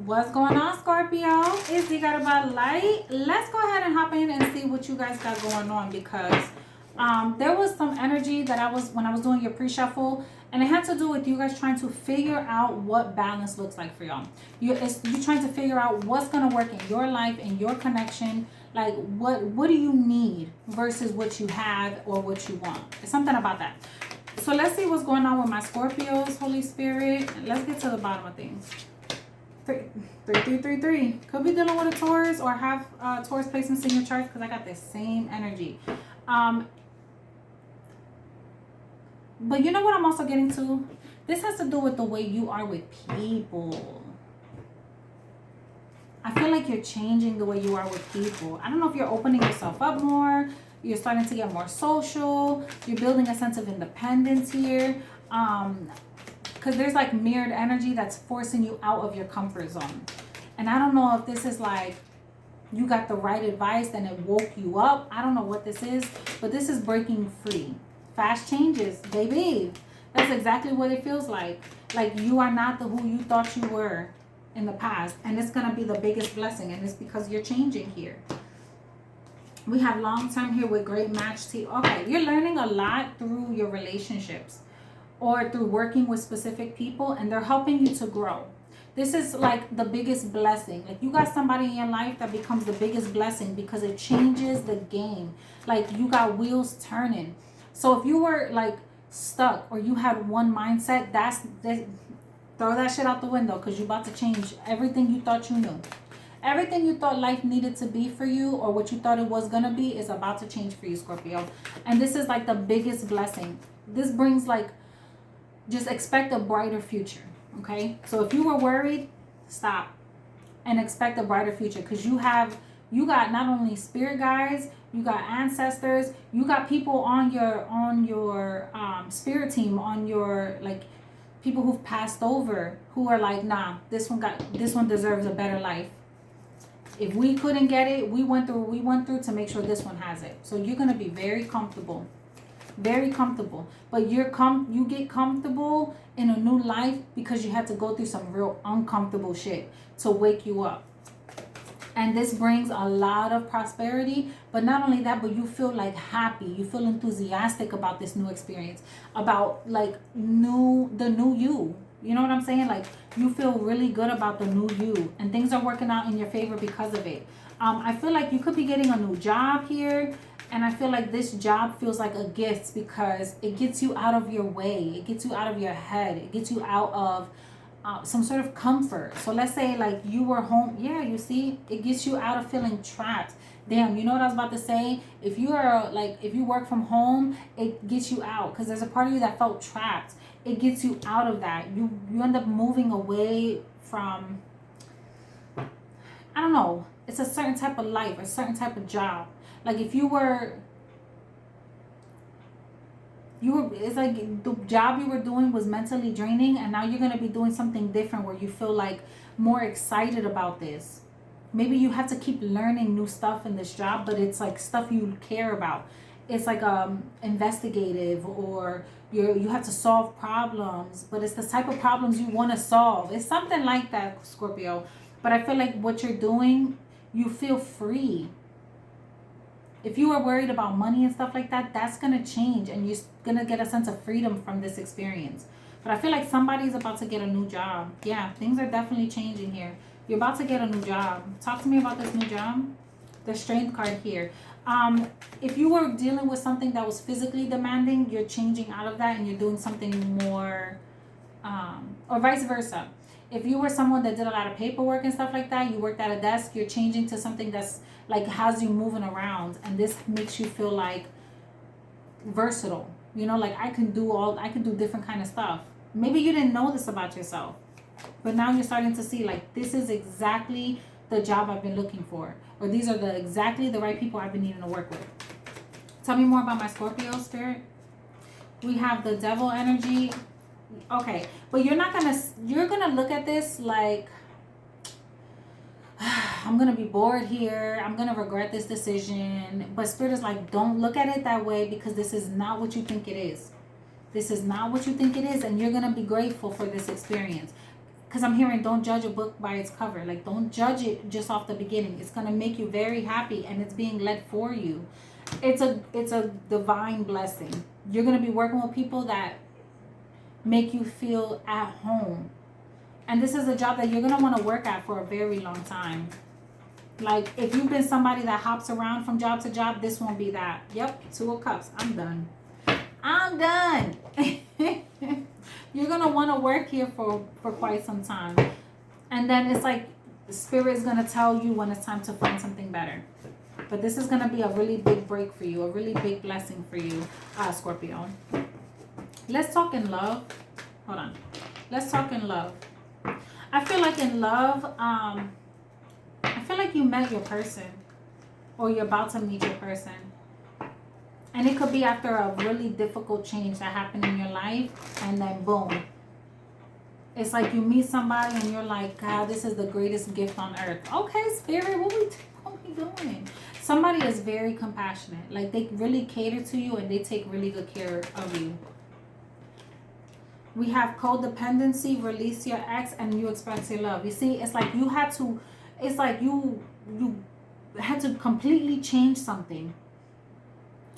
What's going on, Scorpio? It's Deeguidedbylight. Let's go ahead and hop in and see what you guys got going on, because there was some energy that when I was doing your pre-shuffle, and it had to do with you guys trying to figure out what balance looks like for y'all. You're trying to figure out what's gonna work in your life, in your connection. Like what do you need versus what you have or what you want. It's something about that. So let's see what's going on with my Scorpios, Holy Spirit. Let's get to the bottom of things. 3. Could be dealing with a Taurus or have Taurus placements in your charts, because I got the same energy. But you know what I'm also getting to? This has to do with the way you are with people. I feel like you're changing the way you are with people. I don't know if you're opening yourself up more. You're starting to get more social. You're building a sense of independence here. Because there's like mirrored energy that's forcing you out of your comfort zone. And I don't know if this is like you got the right advice and it woke you up. I don't know what this is, but this is breaking free. Fast changes, baby. That's exactly what it feels like. Like you are not who you thought you were in the past. And it's going to be the biggest blessing. And it's because you're changing here. We have long term here with great match team. Okay, you're learning a lot through your relationships or through working with specific people, and they're helping you to grow. This is like the biggest blessing. Like you got somebody in your life that becomes the biggest blessing because it changes the game. Like you got wheels turning. So if you were like stuck or you had one mindset, throw that shit out the window, because you're about to change everything you thought you knew. Everything you thought life needed to be for you, or what you thought it was going to be, is about to change for you, Scorpio. And this is like the biggest blessing. This brings like, just expect a brighter future, okay? So if you were worried, stop and expect a brighter future, because you got not only spirit guides, you got ancestors, you got people on your spirit team, on your like people who've passed over, who are like, nah, this one deserves a better life. If we couldn't get it, we went through to make sure this one has it. So you're gonna be very comfortable. Very comfortable. But you get comfortable in a new life because you had to go through some real uncomfortable shit to wake you up. And this brings a lot of prosperity. But not only that, but you feel like happy. You feel enthusiastic about this new experience. About like the new you. You know what I'm saying? Like you feel really good about the new you. And things are working out in your favor because of it. I feel like you could be getting a new job here. And I feel like this job feels like a gift because it gets you out of your way. It gets you out of your head. It gets you out of some sort of comfort. So let's say like you were home. Yeah, you see, it gets you out of feeling trapped. Damn, you know what I was about to say? If you work from home, it gets you out, because there's a part of you that felt trapped. It gets you out of that. You end up moving away from, I don't know, it's a certain type of life, a certain type of job. Like if it's like the job you were doing was mentally draining, and now you're going to be doing something different where you feel like more excited about this. Maybe you have to keep learning new stuff in this job, but it's like stuff you care about. It's like investigative, or you have to solve problems, but it's the type of problems you want to solve. It's something like that, Scorpio. But I feel like what you're doing, you feel free. If you are worried about money and stuff like that, that's going to change, and you're going to get a sense of freedom from this experience. But I feel like somebody's about to get a new job. Yeah, things are definitely changing here. You're about to get a new job. Talk to me about this new job. The Strength card here. If you were dealing with something that was physically demanding, you're changing out of that and you're doing something more, or vice versa. If you were someone that did a lot of paperwork and stuff like that, you worked at a desk, you're changing to something that's like has you moving around, and this makes you feel like versatile. You know, like I can do different kind of stuff. Maybe you didn't know this about yourself, but now you're starting to see like this is exactly the job I've been looking for, or these are exactly the right people I've been needing to work with. Tell me more about my Scorpio, Spirit. We have the Devil energy. Okay, but you're gonna look at this like, I'm gonna be bored here, I'm gonna regret this decision. But Spirit is like, don't look at it that way, because this is not what you think it is. This is not what you think it is, and you're gonna be grateful for this experience. because I'm hearing don't judge a book by its cover. Like, don't judge it just off the beginning. It's going to make you very happy, and it's being led for you. It's a divine blessing. You're going to be working with people that make you feel at home. And this is a job that you're going to want to work at for a very long time. Like, if you've been somebody that hops around from job to job, this won't be that. Yep, 2 of Cups. I'm done. I'm done. You're going to want to work here for quite some time. And then it's like the spirit is going to tell you when it's time to find something better. But this is going to be a really big break for you, a really big blessing for you, Scorpio. Let's talk in love. Hold on. Let's talk in love. I feel like in love, I feel like you met your person, or you're about to meet your person. And it could be after a really difficult change that happened in your life, and then boom. It's like you meet somebody and you're like, God, this is the greatest gift on earth. Okay, spirit, what we doing? Somebody is very compassionate. Like, they really cater to you and they take really good care of you. We have codependency, release your ex, and you express your love. You see, it's like you had to, it's like you had to completely change something.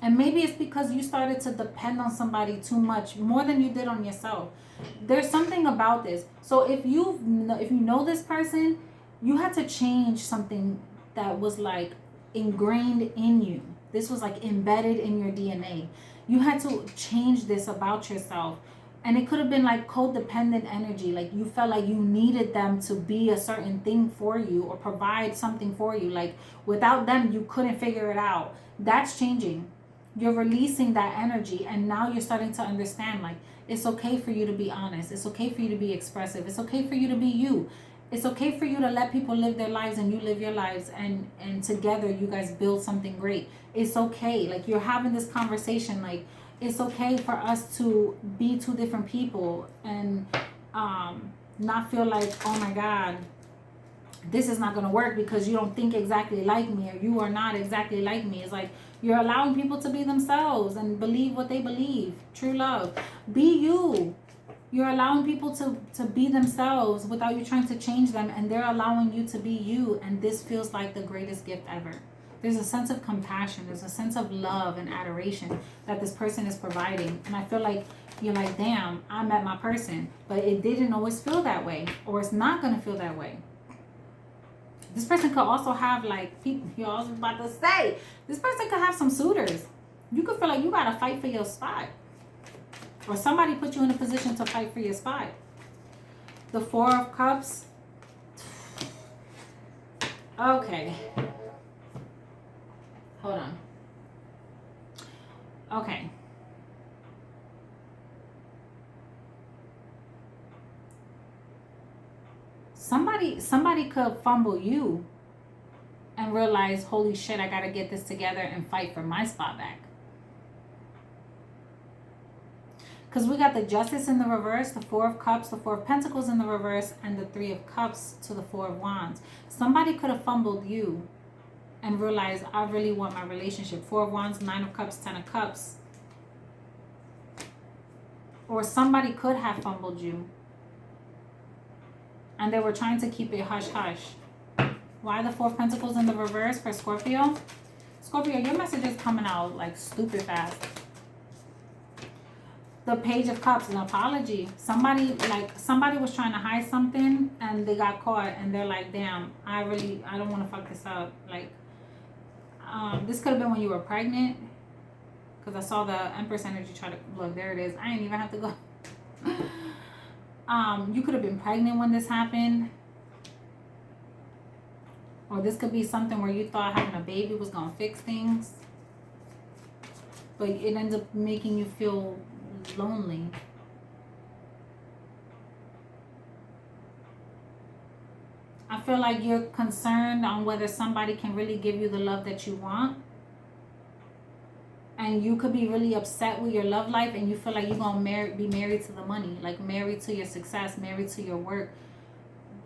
And maybe it's because you started to depend on somebody too much, more than you did on yourself. There's something about this. So if you know this person, you had to change something that was like ingrained in you. This was like embedded in your DNA. You had to change this about yourself. And it could have been like codependent energy. Like, you felt like you needed them to be a certain thing for you or provide something for you. Like, without them, you couldn't figure it out. That's changing. You're releasing that energy. And now you're starting to understand, like, it's okay for you to be honest. It's okay for you to be expressive. It's okay for you to be you. It's okay for you to let people live their lives and you live your lives. And together you guys build something great. It's okay. Like, you're having this conversation, like, it's okay for us to be 2 different people and not feel like, oh my God, this is not going to work because you don't think exactly like me, or you are not exactly like me. It's like you're allowing people to be themselves and believe what they believe. True love. Be you. You're allowing people to be themselves without you trying to change them, and they're allowing you to be you. And this feels like the greatest gift ever. There's a sense of compassion. There's a sense of love and adoration that this person is providing. And I feel like you're like, damn, I met my person. But it didn't always feel that way. Or it's not going to feel that way. This person could also have, like, people, you're also about to say, this person could have some suitors. You could feel like you got to fight for your spot. Or somebody put you in a position to fight for your spot. The 4 of Cups. Okay. Hold on. Okay. Somebody could fumble you and realize, holy shit, I gotta get this together and fight for my spot back. Because we got the Justice in the reverse, the 4 of Cups, the 4 of Pentacles in the reverse, and the 3 of Cups to the 4 of Wands. Somebody could have fumbled you and realize, I really want my relationship. 4 of Wands, 9 of Cups, 10 of Cups. Or somebody could have fumbled you. And they were trying to keep it hush-hush. Why the 4 of Pentacles in the reverse for Scorpio? Scorpio, your message is coming out like stupid fast. The Page of Cups, an apology. Somebody was trying to hide something and they got caught and they're like, damn, I don't want to fuck this up. Like, this could have been when you were pregnant, because I saw the Empress energy try to look. There it is. I didn't even have to go. You could have been pregnant when this happened, or this could be something where you thought having a baby was gonna fix things, but it ends up making you feel lonely. I feel like you're concerned on whether somebody can really give you the love that you want. And you could be really upset with your love life and you feel like you're going to be married to the money. Like married to your success, married to your work.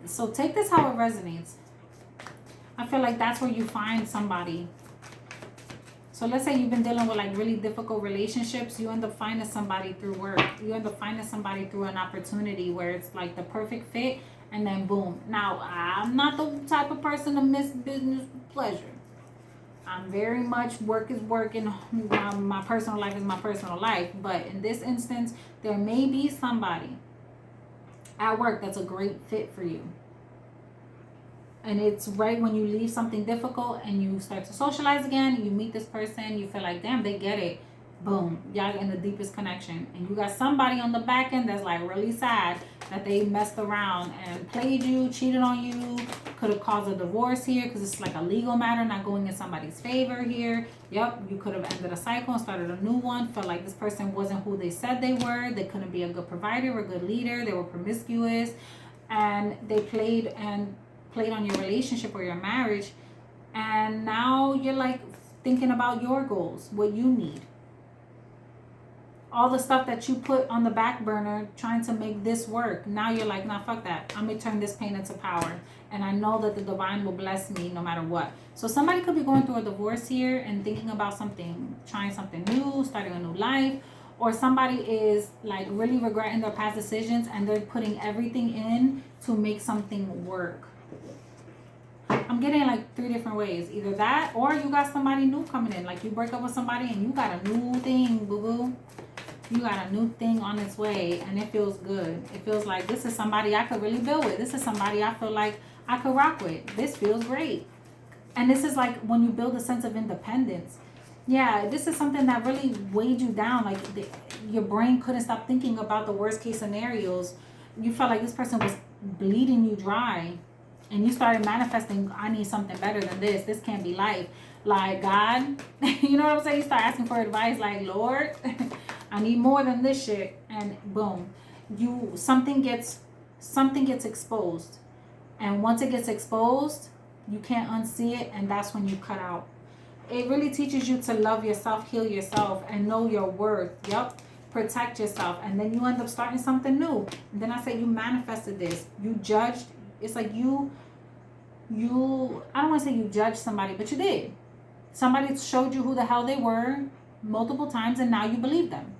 So take this how it resonates. I feel like that's where you find somebody So let's say you've been dealing with like really difficult relationships. You end up finding somebody through work. You end up finding somebody through an opportunity where it's like the perfect fit, and then boom. Now, I'm not the type of person to miss business with pleasure. I'm very much work is work, and my personal life is my personal life. But in this instance, there may be somebody at work that's a great fit for you. And it's right when you leave something difficult and you start to socialize again, you meet this person, you feel like, damn, they get it. Boom, y'all in the deepest connection. And you got somebody on the back end that's like really sad that they messed around and played you, cheated on you, could have caused a divorce here because it's like a legal matter not going in somebody's favor here. Yep, you could have ended a cycle and started a new one. Felt like this person wasn't who they said they were. They couldn't be a good provider or a good leader. They were promiscuous, and they played on your relationship or your marriage. And now you're like thinking about your goals, what you need. All the stuff that you put on the back burner trying to make this work. Now you're like, nah, fuck that. I'm going to turn this pain into power. And I know that the divine will bless me no matter what. So somebody could be going through a divorce here and thinking about something, trying something new, starting a new life. Or somebody is like really regretting their past decisions and they're putting everything in to make something work. I'm getting like 3 different ways. Either that, or you got somebody new coming in. Like you break up with somebody and you got a new thing, boo-boo. You got a new thing on its way, and it feels good. It feels like this is somebody I could really build with. This is somebody I feel like I could rock with. This feels great. And this is like when you build a sense of independence. Yeah, this is something that really weighed you down. Like your brain couldn't stop thinking about the worst case scenarios. You felt like this person was bleeding you dry. And you started manifesting, I need something better than this. This can't be life. Like, God, you know what I'm saying? You start asking for advice like, Lord, I need more than this shit. And boom, something gets exposed. And once it gets exposed, you can't unsee it. And that's when you cut out. It really teaches you to love yourself, heal yourself, and know your worth. Yep. Protect yourself. And then you end up starting something new. And then I say you manifested this. You judged. It's like you I don't want to say you judged somebody, but you did. Somebody showed you who the hell they were multiple times, and now you believe them.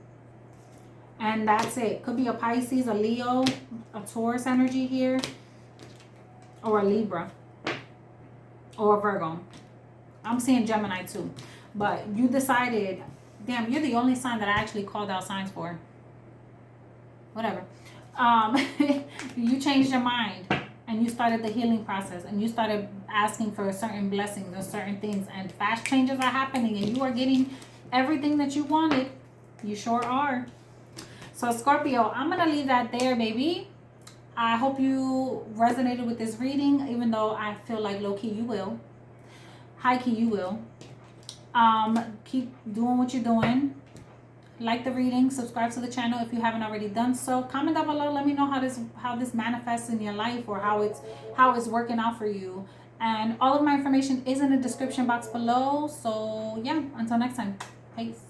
And that's it. Could be a Pisces, a Leo, a Taurus energy here, or a Libra, or a Virgo. I'm seeing Gemini too. But you decided, damn, you're the only sign that I actually called out signs for. Whatever. You changed your mind. And you started the healing process, and you started asking for certain blessings and certain things, and fast changes are happening, and you are getting everything that you wanted. You sure are. So Scorpio, I'm going to leave that there, baby. I hope you resonated with this reading, even though I feel like low-key you will. High-key you will. Keep doing what you're doing. Like the reading, subscribe to the channel if you haven't already done so. Comment down below, let me know how this manifests in your life, or how it's working out for you. And all of my information is in the description box below. So yeah, until next time, peace.